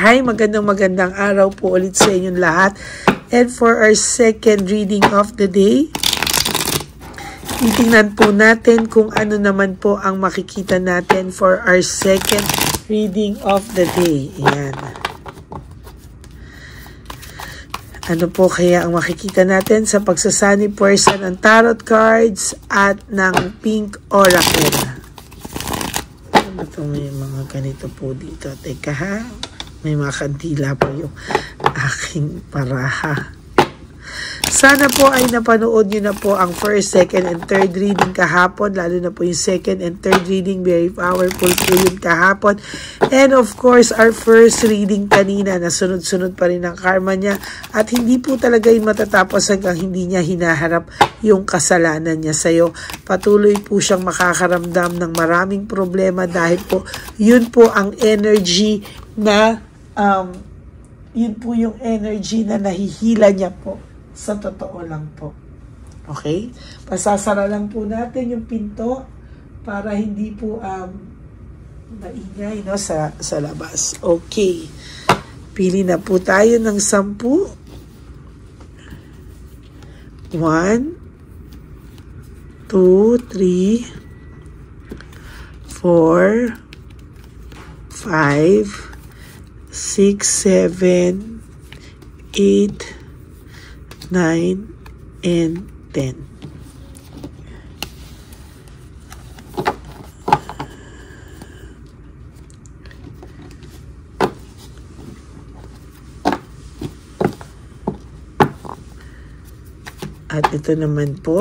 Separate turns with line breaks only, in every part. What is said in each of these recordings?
Hi, magandang araw po ulit sa inyong lahat. And for our second reading of the day, titingnan po natin kung ano naman po ang makikita natin for our second reading of the day. Ayan. Ano po kaya ang makikita natin sa pagsasani puwersa ng tarot cards at ng pink oracle? Ano ito, may mga ganito po dito. Teka ha. May mga kandila pa yung aking paraha. Sana po ay napanood nyo na po ang first, second, and third reading kahapon. Lalo na po yung second and third reading. Very powerful po yun kahapon. And of course, our first reading kanina na sunod-sunod pa rin ang karma niya. At hindi po talaga yun matatapos hanggang hindi niya hinaharap yung kasalanan niya sa'yo. Patuloy po siyang makakaramdam ng maraming problema dahil po yun po ang energy na yun po yung energy na nahihila niya po. Sa totoo lang po. Okay? Pasasara lang po natin yung pinto para hindi po maingay no, sa labas. Okay. Pili na po tayo ng 10. 1, 2, 3, 4, 5, 6, 7, 8, 9, and 10. At ito naman po,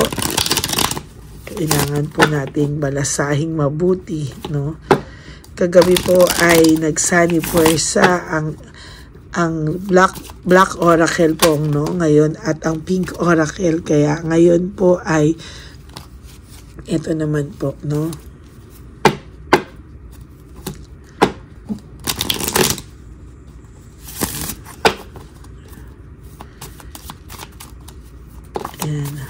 kailangan po nating balasahing mabuti, no? Kagabi po ay nagsani puwersa ang black oracle po, no, ngayon, at ang pink oracle. Kaya ngayon po ay ito naman po, no. Ayan.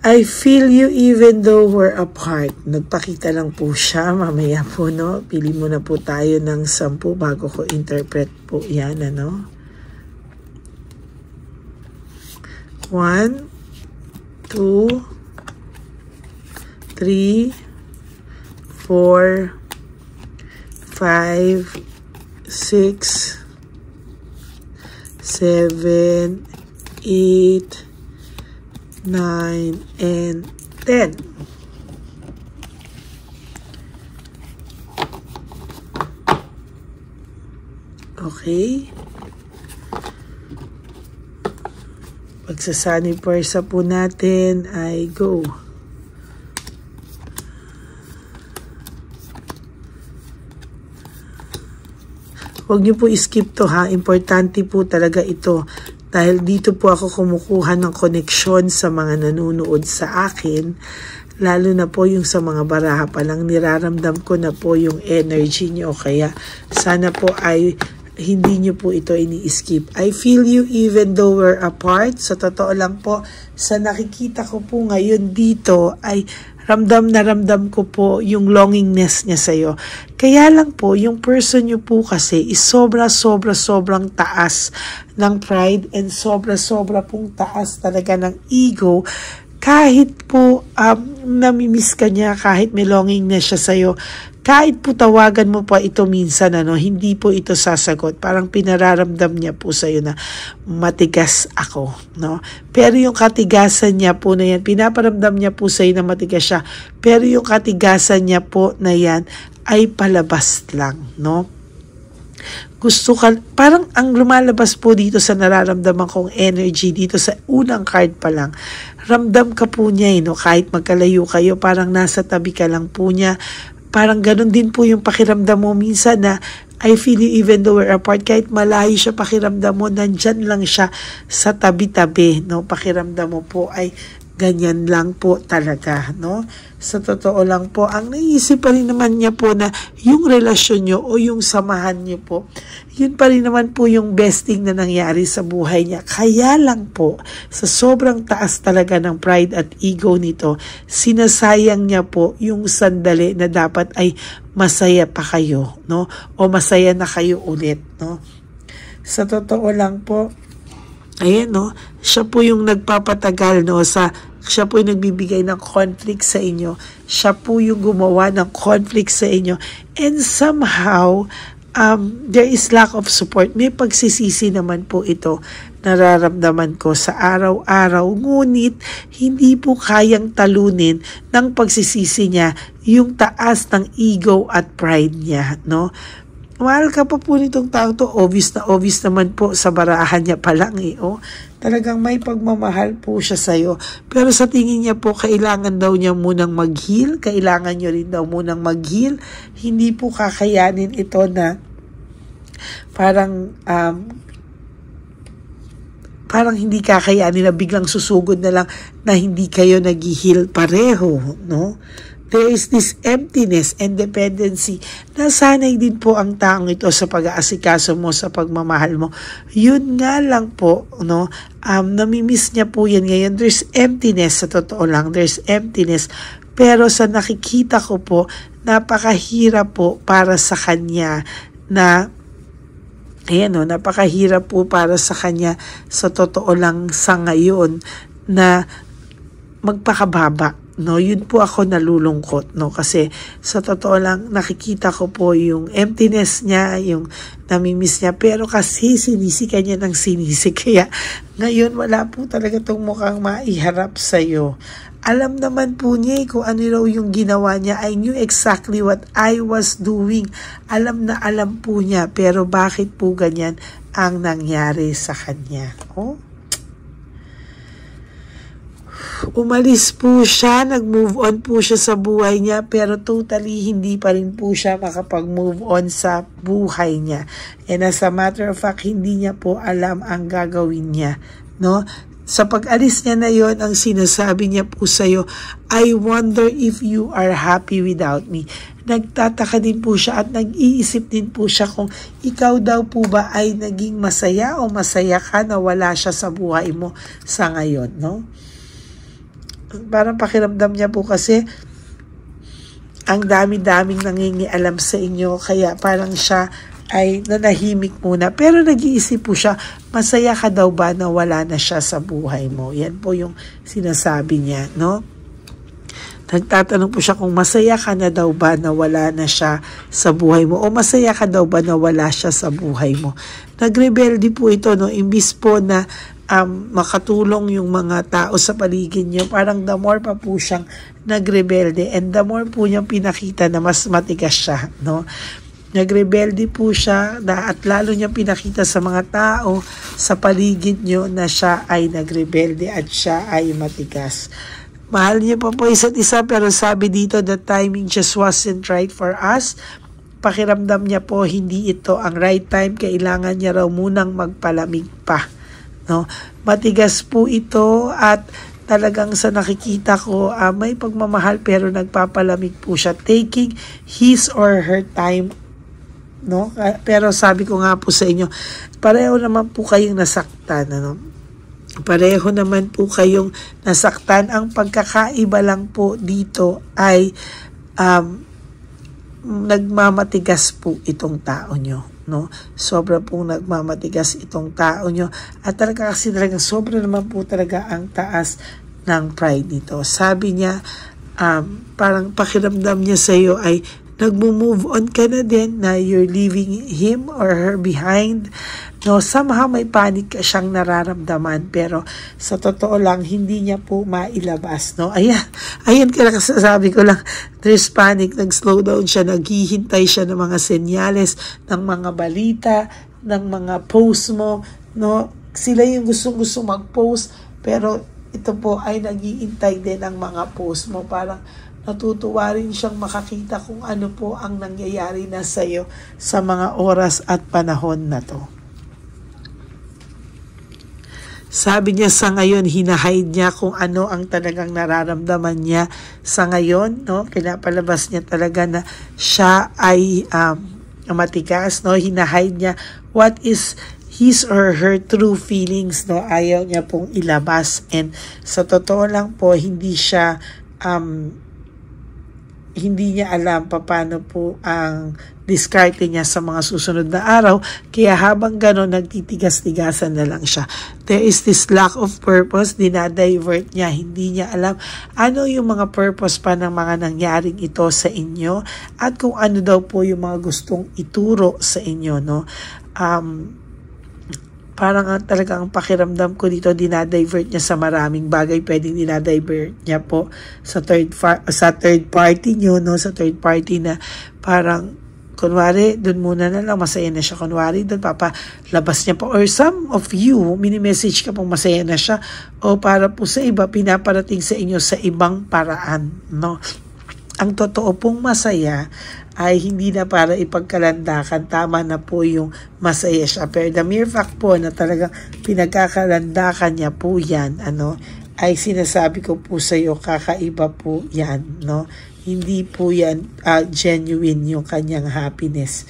I feel you even though we're apart. Nagpakita lang po siya. Mamaya po, no? Pili muna po tayo ng 10 bago ko interpret po yan, ano? 1, 2, 3, 4, 5, 6, 7, 8, 9, and 10. Okay. Pagsasani puwersa po natin ay go. Huwag niyo po skip to ha. Importante po talaga ito. Dahil dito po ako kumukuha ng koneksyon sa mga nanonood sa akin. Lalo na po yung sa mga baraha pa lang, niraramdam ko na po yung energy niyo. Kaya sana po ay hindi niyo po ito ini-skip. I feel you even though we're apart. Sa totoo lang po, sa nakikita ko po ngayon dito ay ramdam na ramdam ko po yung longingness niya sa'yo. Kaya lang po, yung person niyo po kasi is sobrang taas ng pride and sobra pong taas talaga ng ego. Kahit po namimiss ka niya, kahit may longingness siya sa'yo, kahit po tawagan mo pa ito minsan, ano, hindi po ito sasagot. Parang pinararamdam niya po sa'yo na matigas ako, no? Pero yung katigasan niya po na yan, pinaparamdam niya po sa'yo na matigas siya. Pero yung katigasan niya po na yan ay palabas lang, no? Gusto ka, parang ang lumalabas po dito sa nararamdaman kong energy dito sa unang card pa lang. Ramdam ka po niya, no? Kahit magkalayo kayo, parang nasa tabi ka lang po niya. Parang ganun din po yung pakiramdam mo minsan na I feel you even though we're apart. Kahit malayo siya, pakiramdam mo, nandyan lang siya sa tabi-tabi, no? Pakiramdam mo po ay Ganyan lang po talaga, no? Sa totoo lang po, ang naisip pa rin naman niya po na yung relasyon nyo o yung samahan nyo po, yun pa rin naman po yung best thing na nangyari sa buhay niya. Kaya lang po, sa sobrang taas talaga ng pride at ego nito, sinasayang niya po yung sandali na dapat ay masaya pa kayo, no? O masaya na kayo ulit, no? Sa totoo lang po, ayan, no, siya po yung nagpapatagal, no, siya po yung nagbibigay ng conflict sa inyo. Siya po yung gumawa ng conflict sa inyo. And somehow, there is lack of support. May pagsisisi naman po ito, nararamdaman ko sa araw-araw. Ngunit, hindi po kayang talunin ng pagsisisi niya yung taas ng ego at pride niya, no? Mahal ka pa po nitong tao to, obvious naman po sa barahan niya pa lang oh. Talagang may pagmamahal po siya sa'yo. Pero sa tingin niya po, kailangan daw niya munang mag-heal, kailangan niyo rin daw munang mag-heal. Hindi po kakayanin ito na parang hindi kakayanin na biglang susugod na lang na hindi kayo nag-heal pareho, no? There is this emptiness and dependency. Nasanay din po ang taong ito sa pag-aasikaso mo, sa pagmamahal mo. Yun nga lang po, no? Namimiss niya po yan ngayon. There's emptiness, sa totoo lang. There's emptiness. Pero sa nakikita ko po, napakahirap po para sa kanya na, ayan o, napakahirap po para sa kanya sa totoo lang sa ngayon na magpakababa. No, yun po ako nalulungkot, no, kasi sa totoo lang nakikita ko po yung emptiness niya, yung namimiss niya, pero kasi sinisika niya ng sinisik, kaya ngayon wala po talaga tong mukhang maiharap sa'yo. Alam naman po niya kung ano raw yung ginawa niya. I knew exactly what I was doing. Alam na alam po niya, pero bakit po ganyan ang nangyari sa kanya? Oh? Umalis po siya, nag-move on po siya sa buhay niya, pero totally hindi pa rin po siya makapag-move on sa buhay niya. And as a matter of fact, hindi niya po alam ang gagawin niya, no? Sa pag-alis niya na yon, ang sinasabi niya po sa'yo, I wonder if you are happy without me. Nagtataka din po siya at nag-iisip din po siya kung ikaw daw po ba ay naging masaya o masaya ka na wala siya sa buhay mo sa ngayon, no? Parang pakiramdam niya po kasi ang dami-daming nangingialam sa inyo, kaya parang siya ay nanahimik muna. Pero nag-iisip po siya, masaya ka daw ba na wala na siya sa buhay mo? Yan po yung sinasabi niya, no? Nagtatanong po siya kung masaya ka na daw ba na wala na siya sa buhay mo, o masaya ka daw ba na wala siya sa buhay mo. Nagrebelde po ito, no? Imbis po na makatulong yung mga tao sa paligid niyo, parang the more pa po siyang nagrebelde, and the more po niyang pinakita na mas matigas siya, no? Nagrebelde po siya at lalo niya pinakita sa mga tao sa paligid niyo na siya ay nagrebelde at siya ay matigas. Mahal niya pa po isa't isa, pero sabi dito, the timing just wasn't right for us. Pakiramdam niya po hindi ito ang right time, kailangan niya raw munang magpalamig pa, no? Matigas po ito at talagang sa nakikita ko may pagmamahal, pero nagpapalamig po siya, taking his or her time, no? Pero sabi ko nga po sa inyo, pareho naman po kayong nasaktan, ano? Pareho naman po kayong nasaktan. Ang pagkakaiba lang po dito ay nagmamatigas po itong tao nyo, no? Sobra pong nagmamatigas itong tao nyo, at talaga kasi talaga sobra naman po talaga ang taas ng pride nito. Sabi niya, parang pakiramdam niya sa iyo ay nagmo-move on ka na din, na you're leaving him or her behind, no? Somehow may panic ka siyang nararamdaman, pero sa totoo lang hindi niya po mailabas, no? Ayan kaya sabi ko lang, there's panic, nag-slow down siya, naghihintay siya ng mga senyales, ng mga balita, ng mga post mo, no? Sila yung gusto mag-post, pero ito po ay nag-iintay din ng mga post mo. Parang natutuwa rin siyang makakita kung ano po ang nangyayari na sa iyo sa mga oras at panahon na to. Sabi niya sa ngayon, hinahide niya kung ano ang talagang nararamdaman niya sa ngayon, no? Pinapalabas niya talaga na siya ay matigas, no? Hinahide niya what is his or her true feelings, no? Ayaw niya pong ilabas, and sa totoo lang po, hindi niya alam paano po ang diskarte niya sa mga susunod na araw, kaya habang gano'n, nagtitigas-tigasan na lang siya. There is this lack of purpose, dinadivert niya, hindi niya alam ano yung mga purpose pa ng mga nangyaring ito sa inyo, at kung ano daw po yung mga gustong ituro sa inyo, no? Parang talaga ang pakiramdam ko dito, dinadivert niya sa maraming bagay. Pwedeng dinadivert niya po sa third party nyo, no? Sa third party na parang, kunwari, doon muna na lang, masaya na siya. Kunwari, doon papalabas niya po. Or some of you, mini-message ka pong masaya na siya. O para po sa iba, pinaparating sa inyo sa ibang paraan, no? Ang totoo pong masaya ay hindi na para ipagkalandakan. Tama na po yung masaya siya. Pero the mere fact po na talagang pinagkakalandakan niya po yan, ay sinasabi ko po sa iyo, kakaiba po yan, no? Hindi po yan genuine yung kanyang happiness,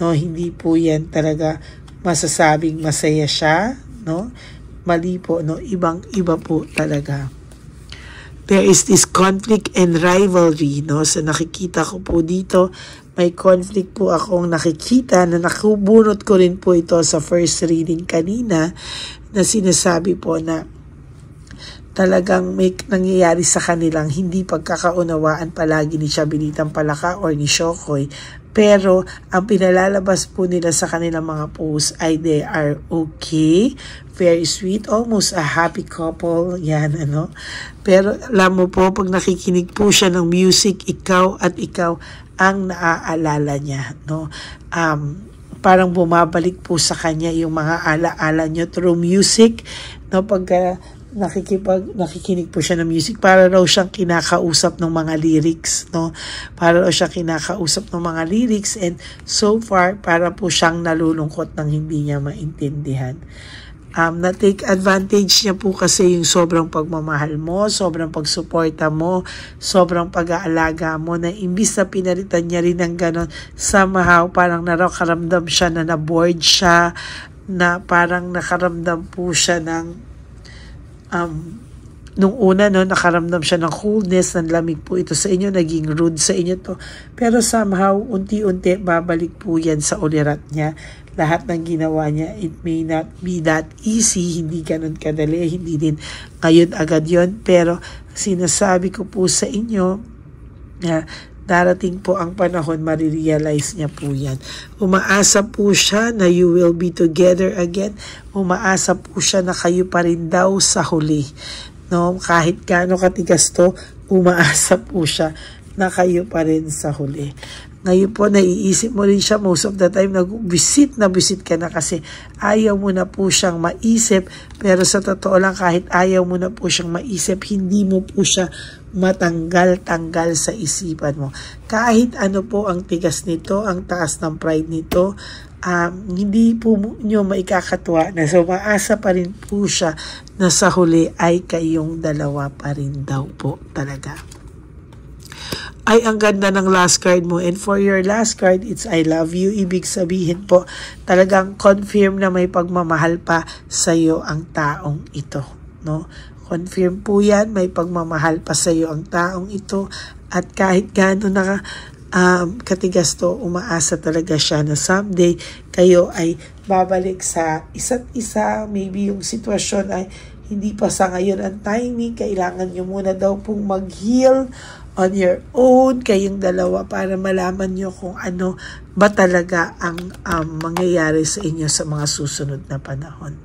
no? Hindi po yan talaga masasabing masaya siya, no? Mali po, no? Ibang-iba po talaga. There is this conflict and rivalry, no? So nakikita ko po dito, may conflict po akong nakikita na nakubunot ko rin po ito sa first reading kanina, na sinasabi po na talagang may nangyayari sa kanilang hindi pagkakaunawaan palagi ni Chabelitang Palaka or ni Shokoy. Pero ang pinalalabas po nila sa kanilang mga posts ay they are okay, very sweet, almost a happy couple, yan, Pero alam mo po, pag nakikinig po siya ng music, ikaw at ikaw ang naaalala niya, no? Parang bumabalik po sa kanya yung mga alaala niyo through music, no? Pagka nakikinig po siya ng music, para raw siyang kinakausap ng mga lyrics, no? Para raw siyang kinakausap ng mga lyrics, and so far, para po siyang nalulungkot ng hindi niya maintindihan. Na-take advantage niya po kasi yung sobrang pagmamahal mo, sobrang pagsuporta mo, sobrang pag-aalaga mo, na imbis na pinalitan niya rin ng ganon, somehow parang nakaramdam siya na na-bored siya, na parang nakaramdam po siya ng nung una, no, nakaramdam siya ng coolness, ng lamig po ito sa inyo, naging rude sa inyo to. Pero somehow, unti-unti, babalik po yan sa ulirat niya. Lahat ng ginawa niya, it may not be that easy, hindi ganun kadali, hindi din ngayon agad yon. Pero sinasabi ko po sa inyo na darating po ang panahon, marirealize niya po yan. Umaasa po siya na you will be together again. Umaasa po siya na kayo pa rin daw sa huli. No? Kahit gaano katigas to, umaasa po siya na kayo pa rin sa huli. Ngayon po, naiisip mo rin siya most of the time, nag-visit ka na kasi ayaw mo na po siyang maisip. Pero sa totoo lang, kahit ayaw mo na po siyang maisip, hindi mo po siya matanggal-tanggal sa isipan mo. Kahit ano po ang tigas nito, ang taas ng pride nito, hindi po nyo maikakatwa na so maasa pa rin po siya na sa huli ay kayong dalawa pa rin daw po talaga. Ay, ang ganda ng last card mo. And for your last card, it's I love you. Ibig sabihin po, talagang confirm na may pagmamahal pa sa iyo ang taong ito, no? Confirm po yan, may pagmamahal pa sa iyo ang taong ito. At kahit gaano na katigas to, umaasa talaga siya na someday kayo ay babalik sa isa't isa. Maybe yung sitwasyon ay hindi pa sa ngayon ang timing. Kailangan nyo muna daw pong mag-heal on your own, kayong dalawa, para malaman nyo kung ano ba talaga ang mangyayari sa inyo sa mga susunod na panahon.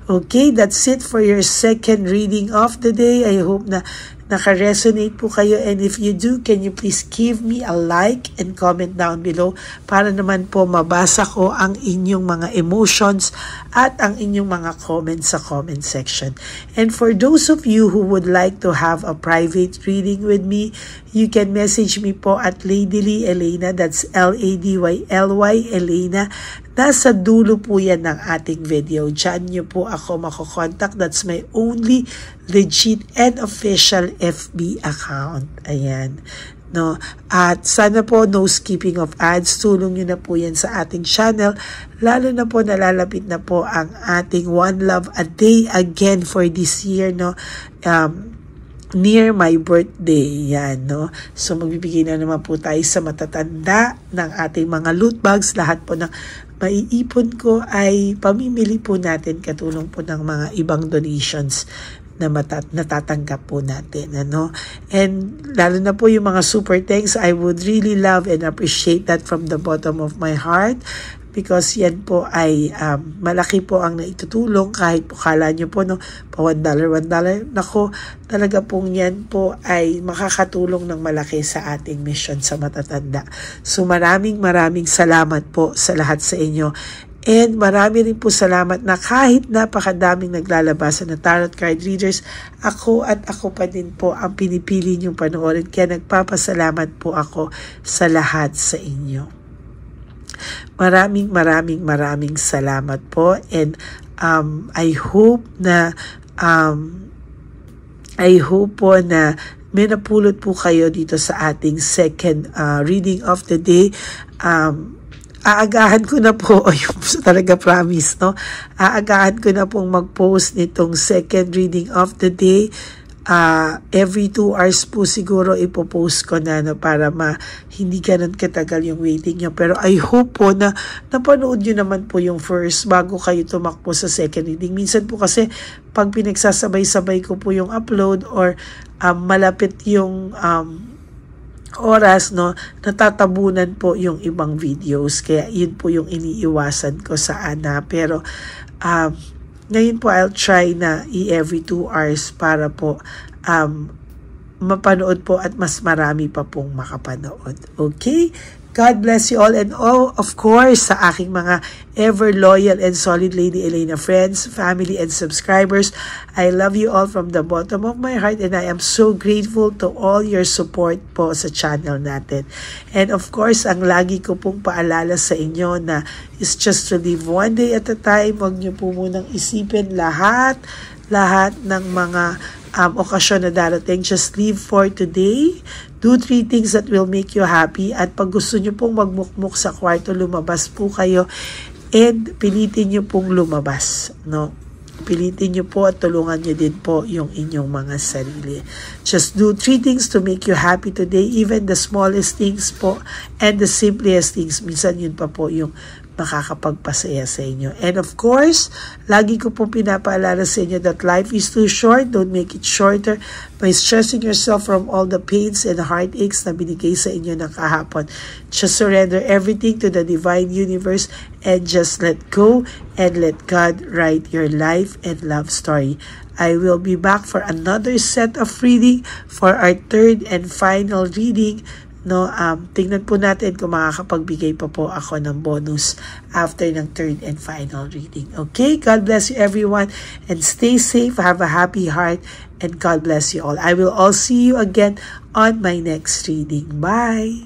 Okay, that's it for your second reading of the day. I hope na naka-resonate po kayo, and if you do, can you please give me a like and comment down below para naman po mabasa ko ang inyong mga emotions at ang inyong mga comments sa comment section. And for those of you who would like to have a private reading with me, you can message me po at Ladyly Elena, that's Ladyly Elena. Nasa dulo po yan ng ating video. Diyan nyo po ako makokontak. That's my only legit and official FB account. Ayan. No, at sana po no skipping of ads, tulong nyo na po yan sa ating channel, lalo na po nalalapit na po ang ating One Love a Day again for this year, no, near my birthday yan, no. So magbibigay na naman po tayo sa matatanda ng ating mga loot bags. Lahat po ng maiipon ko ay pamimili po natin katulong po ng mga ibang donations na natatanggap po natin, ano. And lalo na po yung mga super thanks, I would really love and appreciate that from the bottom of my heart, because yan po ay malaki po ang naitutulong. Kahit po kala nyo po, no, pa $1, nako, talaga pong yan po ay makakatulong ng malaki sa ating mission sa matatanda. So maraming salamat po sa lahat sa inyo. And marami rin po salamat na kahit napakadaming naglalabasan na tarot card readers, ako pa din po ang pinipili niyong panoorin. Kaya nagpapasalamat po ako sa lahat sa inyo. Maraming salamat po. And I hope po na may napulot po kayo dito sa ating second reading of the day. Aagahan ko na po, yung talaga promise, no? Aagahan ko na pong mag-post nitong second reading of the day. Every 2 hours po siguro ipopost ko na, no, para hindi ganun katagal yung waiting nyo. Pero I hope po na napanood nyo naman po yung first bago kayo tumakbo sa second reading. Minsan po kasi pag pinagsasabay-sabay ko po yung upload or malapit yung oras, no, natatabunan po yung ibang videos. Kaya yun po yung iniiwasan ko sa ana. Pero ngayon po I'll try na every 2 hours para po mapanood po at mas marami pa pong makapanood. Okay? God bless you all, and of course sa aking mga ever loyal and solid Lady Elena friends, family and subscribers, I love you all from the bottom of my heart, and I am so grateful to all your support po sa channel natin. And of course, ang lagi ko pong paalala sa inyo na is just to live one day at a time. Huwag niyo po munang isipin lahat ng mga okasyon na darating. Just live for today. Do 3 things that will make you happy. At pag gusto nyo pong magmukmuk sa kwarto, lumabas po kayo. And pilitin nyo pong lumabas, no? Pilitin nyo po at tulungan nyo din po yung inyong mga sarili. Just do 3 things to make you happy today. Even the smallest things po and the simplest things. Minsan yun pa po yung makakapagpasaya sa inyo. And of course, lagi ko pong pinapaalala sa inyo that life is too short. Don't make it shorter by stressing yourself from all the pains and heartaches na binigay sa inyo ng kahapon. Just surrender everything to the divine universe and just let go and let God write your life and love story. I will be back for another set of reading for our third and final reading. No, tingnan po natin kung makakapagbigay pa po ako ng bonus after ng third and final reading. Okay, God bless you everyone and stay safe, have a happy heart, and God bless you all. I will all see you again on my next reading. Bye!